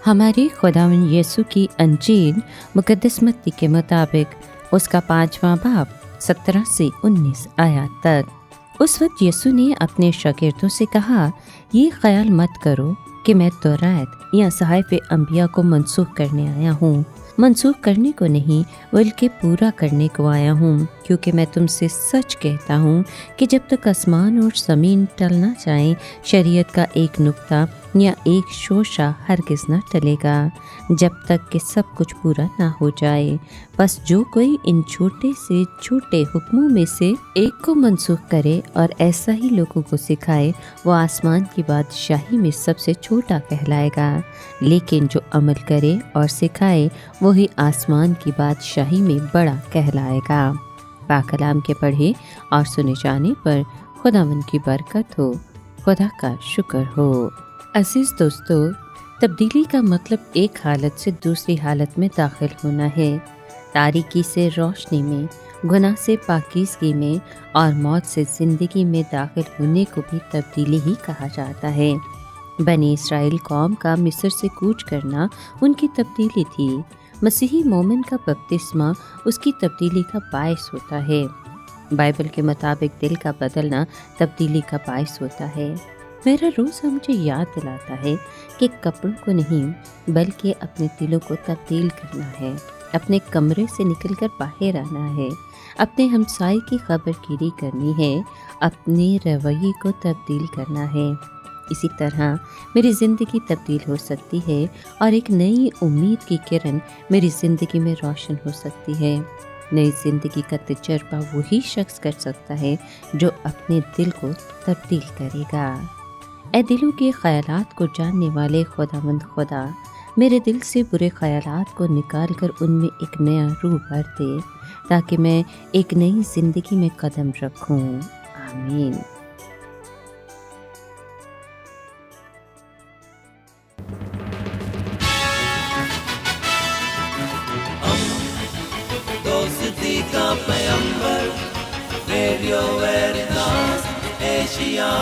हमारे खुदावंद यीशु की अंजील मुकद्दस मत्ती के मुताबिक उसका 5वां बाब 17 से 19 आयत तक। उस वक्त यीशु ने अपने शागिर्दों से कहा, ये ख्याल मत करो कि मैं तौरात या सहाइफ़े अंबिया को मनसूख करने आया हूँ। मनसूख करने को नहीं बल्कि पूरा करने को आया हूँ, क्योंकि मैं तुमसे सच कहता हूँ कि जब तक आसमान और ज़मीन टल ना जाएं, शरीयत का एक नुक्ता या एक शोशा हरगिज़ न टलेगा, जब तक कि सब कुछ पूरा ना हो जाए। बस जो कोई इन छोटे से छोटे हुक्मों में से एक को मनसूख करे और ऐसा ही लोगों को सिखाए, वो आसमान की बादशाही में सबसे छोटा कहलाएगा, लेकिन जो अमल करे और सिखाए वही आसमान की बादशाही में बड़ा कहलाएगा। पाक कलाम के पढ़े और सुने जाने पर खुदावंद की बरकत हो, खुदा का शुक्र हो। अजीज दोस्तों, तब्दीली का मतलब एक हालत से दूसरी हालत में दाखिल होना है। तारीकी से रोशनी में, गुनाह से पाकीज़गी में और मौत से ज़िंदगी में दाखिल होने को भी तब्दीली ही कहा जाता है। बनी इसराइल कौम का मिस्र से कूच करना उनकी तब्दीली थी। मसीही मोमिन का बपतिस्मा उसकी तब्दीली का बायस होता है। बाइबल के मुताबिक दिल का बदलना तब्दीली का बायस होता है। मेरा रोज़ा मुझे याद दिलाता है कि कपड़ों को नहीं बल्कि अपने दिलों को तब्दील करना है, अपने कमरे से निकलकर बाहर आना है, अपने हमसाये की खबरगिरी करनी है, अपने रवैये को तब्दील करना है। इसी तरह मेरी ज़िंदगी तब्दील हो सकती है और एक नई उम्मीद की किरण मेरी ज़िंदगी में रोशन हो सकती है। नई ज़िंदगी का तजर्बा वही शख्स कर सकता है जो अपने दिल को तब्दील करेगा। ए दिलों के ख्यालात को जानने वाले खुदावंद खुदा, मेरे दिल से बुरे ख्यालात को निकाल कर उनमें एक नया रूह भर दे, ताकि मैं एक नई ज़िंदगी में कदम रखूं। आमीन। दोस्ती का पैगंबर, रेडियो वेरितास एशिया।